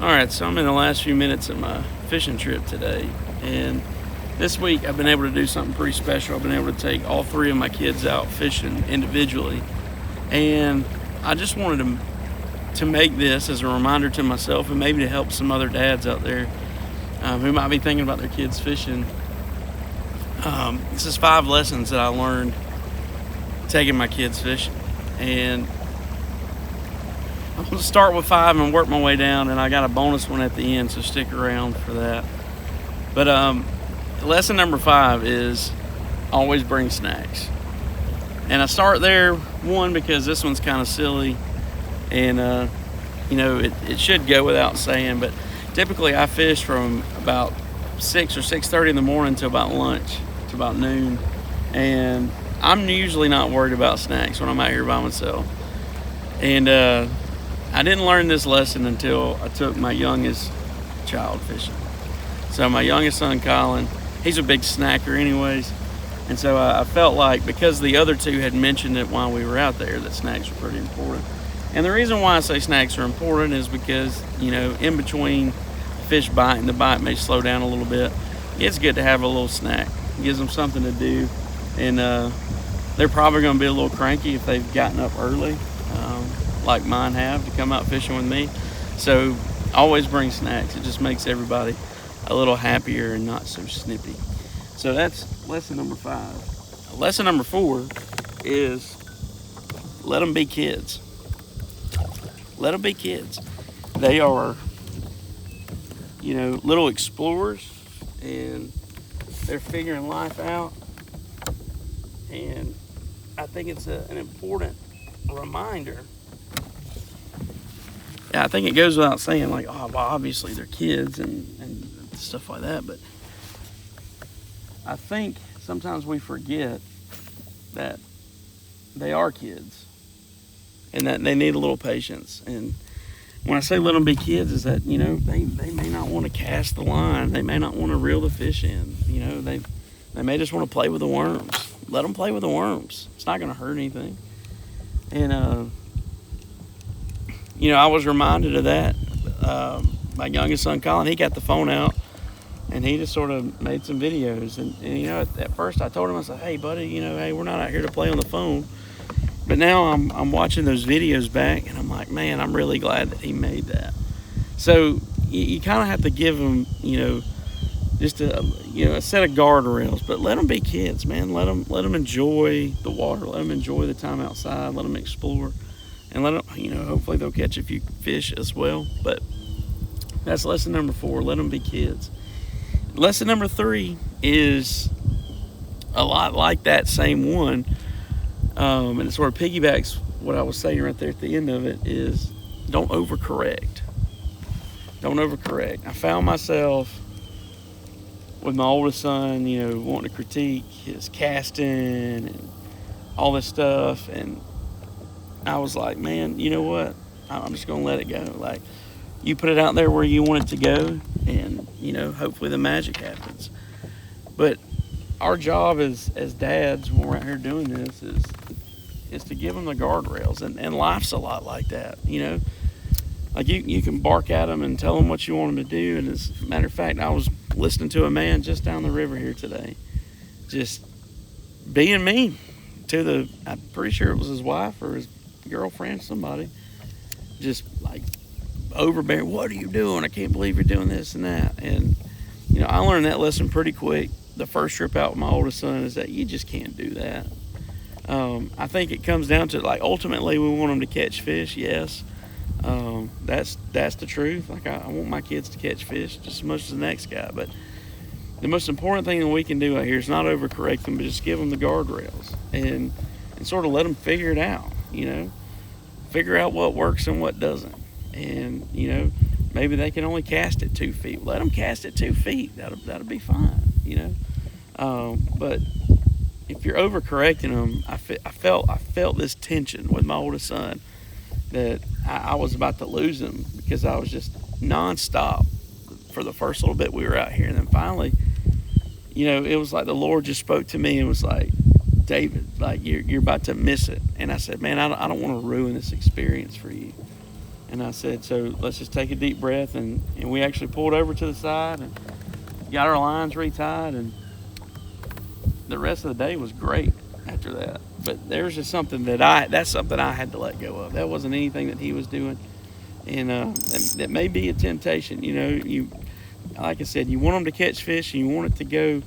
Alright, so I'm in the last few minutes of my fishing trip today, and this week I've been able to do something pretty special. I've been able to take all three of my kids out fishing individually, and I just wanted to make this as a reminder to myself and maybe to help some other dads out there who might be thinking about their kids fishing. This is 5 lessons that I learned taking my kids fishing, and I'm going to start with 5 and work my way down, and I got a bonus one at the end, so stick around for that. But lesson number 5 is always bring snacks. And I start there, one, because this one's kind of silly, and it should go without saying, but typically I fish from about 6 or 6:30 in the morning to about lunch, to about noon, and I'm usually not worried about snacks when I'm out here by myself. And I didn't learn this lesson until I took my youngest child fishing. So my youngest son, Colin, he's a big snacker anyways. And so I felt like, because the other two had mentioned it while we were out there, that snacks were pretty important. And the reason why I say snacks are important is because, in between fish bite and the bite may slow down a little bit, it's good to have a little snack. It gives them something to do. And they're probably going to be a little cranky if they've gotten up early, like mine have, to come out fishing with me. So always bring snacks. It just makes everybody a little happier and not so snippy. So that's lesson number 5. Lesson number 4 is let them be kids. Let them be kids. They are, little explorers, and they're figuring life out. And I think it's an important reminder. Yeah, I think it goes without saying, obviously they're kids and stuff like that, but I think sometimes we forget that they are kids and that they need a little patience. And when I say let them be kids, is that, they may not want to cast the line. They may not want to reel the fish in. They may just want to play with the worms. Let them play with the worms. It's not going to hurt anything. And, I was reminded of that. My youngest son, Colin, he got the phone out, and he just sort of made some videos. And at first I told him, I said, hey, buddy, hey, we're not out here to play on the phone. But now I'm watching those videos back, and I'm like, man, I'm really glad that he made that. So you kind of have to give him, just a set of guardrails, but let them be kids, man. Let them enjoy the water. Let them enjoy the time outside. Let them explore, and let them, hopefully they'll catch a few fish as well. But that's lesson number 4. Let them be kids. Lesson number 3 is a lot like that same one, and it sort of piggybacks what I was saying right there at the end of it. Is don't overcorrect. Don't overcorrect. I found myself with my oldest son, wanting to critique his casting and all this stuff. And I was like, man, you know what? I'm just going to let it go. Like, you put it out there where you want it to go, and, hopefully the magic happens. But our job as dads, when we're out here doing this, is to give them the guardrails. And life's a lot like that, Like, you can bark at them and tell them what you want them to do. And as a matter of fact, I was listening to a man just down the river here today, just being mean to I'm pretty sure it was his wife or his girlfriend, somebody, just like overbearing. What are you doing? I can't believe you're doing this and that. And, I learned that lesson pretty quick. The first trip out with my oldest son is that you just can't do that. I think it comes down to, ultimately we want them to catch fish, yes. That's the truth. I want my kids to catch fish just as much as the next guy. But the most important thing that we can do out here is not overcorrect them, but just give them the guardrails and sort of let them figure it out. Figure out what works and what doesn't. And maybe they can only cast it 2 feet. Let them cast it 2 feet. That'll be fine. But if you're overcorrecting them, I felt this tension with my oldest son, that I was about to lose him, because I was just nonstop for the first little bit we were out here. And then finally, it was like the Lord just spoke to me and was like, David, you're about to miss it. And I said, man, I don't want to ruin this experience for you. And And I said, so let's just take a deep breath. And we actually pulled over to the side and got our lines retied. And the rest of the day was great after that. But there's just something that's something I had to let go of. That wasn't anything that he was doing. And that may be a temptation. Like I said, you want them to catch fish and you want it to go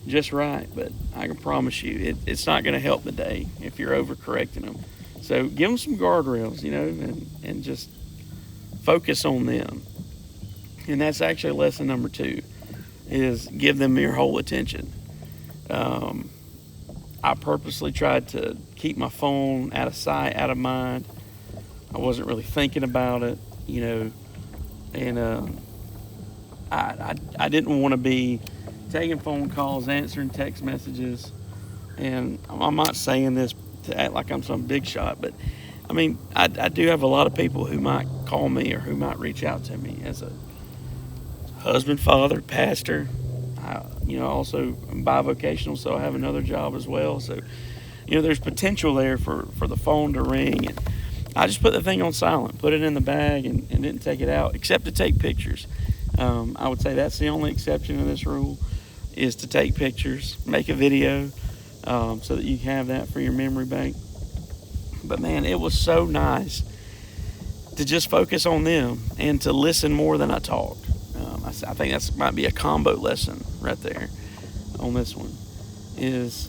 just right. But I can promise you, it's not going to help the day if you're overcorrecting them. So give them some guardrails, and just focus on them. And that's actually lesson number 2, is give them your whole attention. I purposely tried to keep my phone out of sight, out of mind. I wasn't really thinking about it, and I didn't want to be taking phone calls, answering text messages. And I'm not saying this to act like I'm some big shot, but I mean, I do have a lot of people who might call me or who might reach out to me as a husband, father, pastor. I also am bivocational, so I have another job as well. So, there's potential there for the phone to ring. And I just put the thing on silent, put it in the bag, and didn't take it out, except to take pictures. I would say that's the only exception to this rule, is to take pictures, make a video, so that you can have that for your memory bank. But man, it was so nice to just focus on them and to listen more than I talk. I think that might be a combo lesson right there on this one, is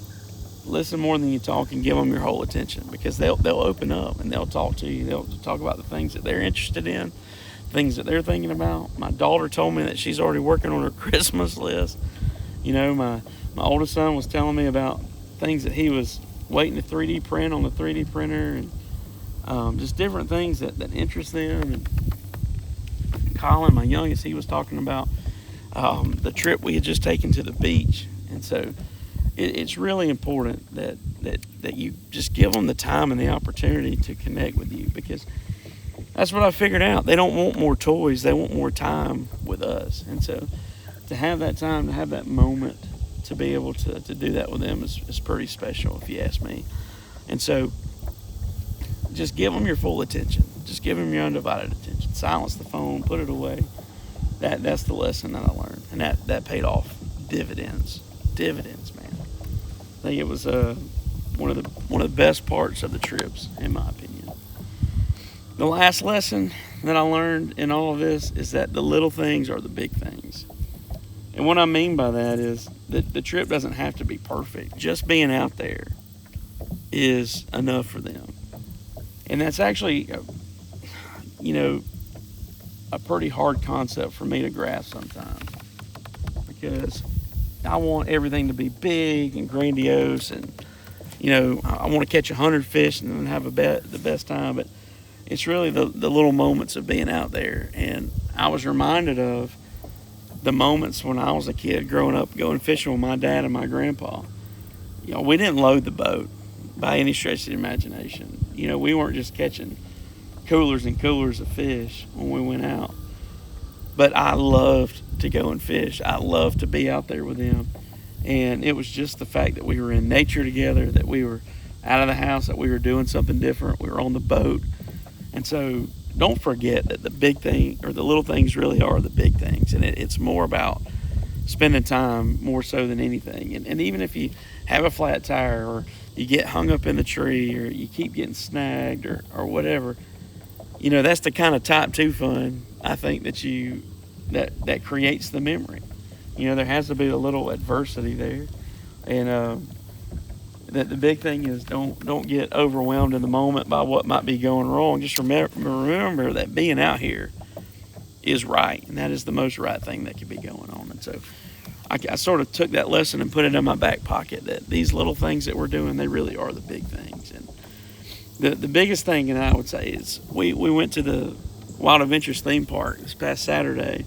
listen more than you talk and give them your whole attention, because they'll open up and they'll talk to you. They'll talk about the things that they're interested in, things that they're thinking about. My daughter told me that she's already working on her Christmas list. My oldest son was telling me about things that he was waiting to 3D print on the 3D printer, and just different things that interest them. And Colin, my youngest, he was talking about the trip we had just taken to the beach. And so it's really important that you just give them the time and the opportunity to connect with you, because that's what I figured out. They don't want more toys. They want more time with us. And so to have that time, to have that moment, to be able to do that with them is pretty special, if you ask me. And so just give them your full attention. Just give them your undivided attention. Silence the phone, put it away. That's the lesson that I learned. And that paid off dividends. Dividends, man. I think it was one of the best parts of the trips, in my opinion. The last lesson that I learned in all of this is that the little things are the big things. And what I mean by that is that the trip doesn't have to be perfect. Just being out there is enough for them. And that's actually, a pretty hard concept for me to grasp sometimes, because I want everything to be big and grandiose, and I want to catch 100 fish and then have the best time. But it's really the little moments of being out there. And I was reminded of the moments when I was a kid growing up, going fishing with my dad and my grandpa. We didn't load the boat by any stretch of the imagination. We weren't just catching coolers and coolers of fish when we went out. But I loved to go and fish. I loved to be out there with them. And it was just the fact that we were in nature together, that we were out of the house, that we were doing something different. We were on the boat. And so don't forget that the big thing, or the little things, really are the big things. And it's more about spending time more so than anything. And even if you have a flat tire, or you get hung up in the tree, or you keep getting snagged, or whatever, that's the kind of type 2 fun, I think, that creates the memory. There has to be a little adversity there. And that the big thing is don't get overwhelmed in the moment by what might be going wrong. Just remember that being out here is right, and that is the most right thing that could be going on. And so I sort of took that lesson and put it in my back pocket, that these little things that we're doing, they really are the big things. And the biggest thing, and I would say, is we went to the Wild Adventures theme park this past Saturday,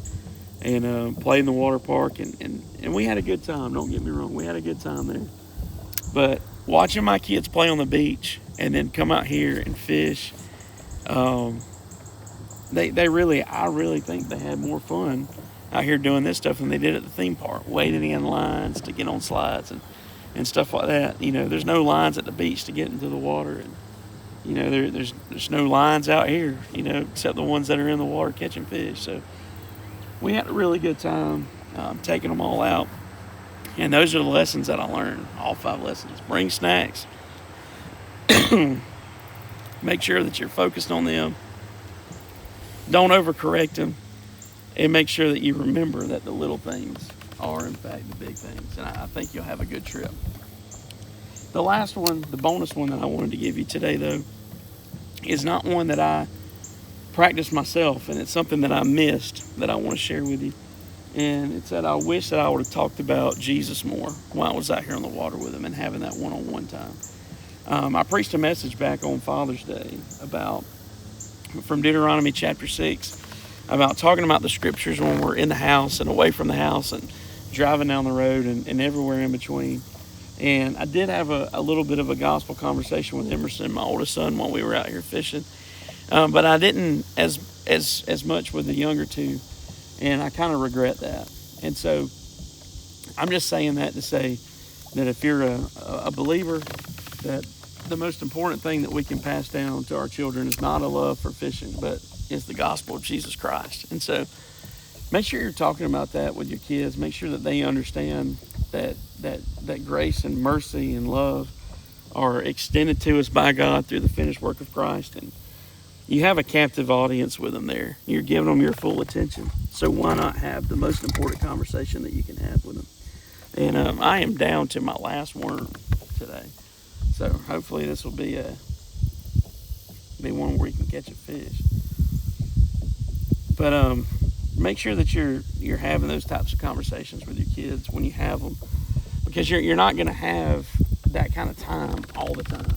and played in the water park, and we had a good time. Don't get me wrong, we had a good time there. But watching my kids play on the beach and then come out here and fish, I really think they had more fun out here doing this stuff than they did at the theme park, waiting in lines to get on slides and stuff like that. There's no lines at the beach to get into the water. And, there's no lines out here, except the ones that are in the water catching fish. So we had a really good time taking them all out. And those are the lessons that I learned, all 5 lessons. Bring snacks. Make sure that you're focused on them. Don't overcorrect them. And make sure that you remember that the little things are, in fact, the big things. And I think you'll have a good trip. The last one, the bonus one that I wanted to give you today, though, is not one that I practiced myself, and it's something that I missed that I want to share with you. And it's that I wish that I would have talked about Jesus more while I was out here on the water with him and having that one-on-one time. I preached a message back on Father's Day from Deuteronomy chapter 6, about talking about the scriptures when we're in the house and away from the house and driving down the road and everywhere in between. And I did have a little bit of a gospel conversation with Emerson, my oldest son, while we were out here fishing. But I didn't as much with the younger two, and I kind of regret that. And so I'm just saying that to say that if you're a believer, that the most important thing that we can pass down to our children is not a love for fishing, but is the gospel of Jesus Christ. And so make sure you're talking about that with your kids. Make sure that they understand that grace and mercy and love are extended to us by God through the finished work of Christ. And you have a captive audience with them there. You're giving them your full attention. So why not have the most important conversation that you can have with them? And I am down to my last worm today. So hopefully this will be one where you can catch a fish. But make sure that you're having those types of conversations with your kids when you have them, because you're not going to have that kind of time all the time.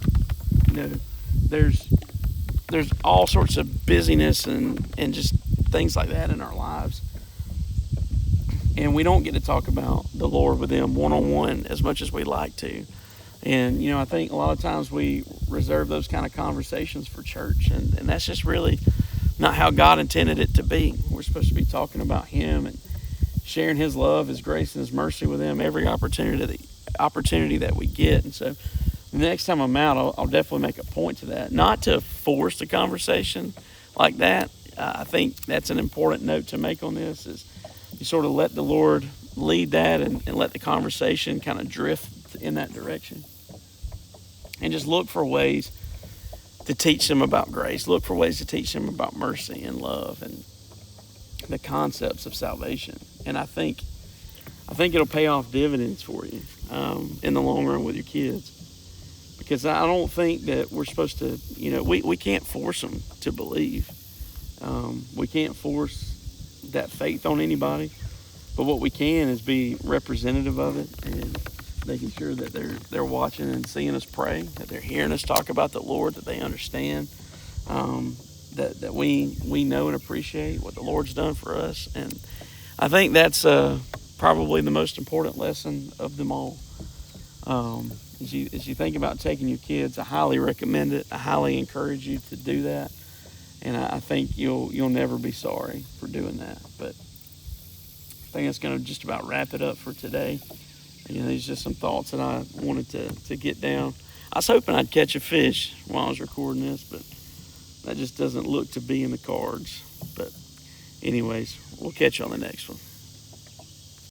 There's all sorts of busyness and just things like that in our lives, and we don't get to talk about the Lord with them one-on-one as much as we like to. And I think a lot of times we reserve those kind of conversations for church, and that's just really not how God intended it to be. We're supposed to be talking about him and sharing his love, his grace, and his mercy with him every opportunity that we get. And so the next time I'm out, I'll definitely make a point to that. Not to force the conversation like that. I think that's an important note to make on this, is you sort of let the Lord lead that and let the conversation kind of drift in that direction. And just look for ways to teach them about grace. Look for ways to teach them about mercy and love and the concepts of salvation. And I think it'll pay off dividends for you in the long run with your kids. Because I don't think that we're supposed to, we can't force them to believe. We can't force that faith on anybody. But what we can is be representative of it, and making sure that they're watching and seeing us pray, that they're hearing us talk about the Lord, that they understand that we know and appreciate what the Lord's done for us. And I think that's probably the most important lesson of them all. As you think about taking your kids, I highly recommend it. I highly encourage you to do that, and I think you'll never be sorry for doing that. But I think that's going to just about wrap it up for today. These are just some thoughts that I wanted to get down. I was hoping I'd catch a fish while I was recording this, but that just doesn't look to be in the cards. But anyways, we'll catch you on the next one.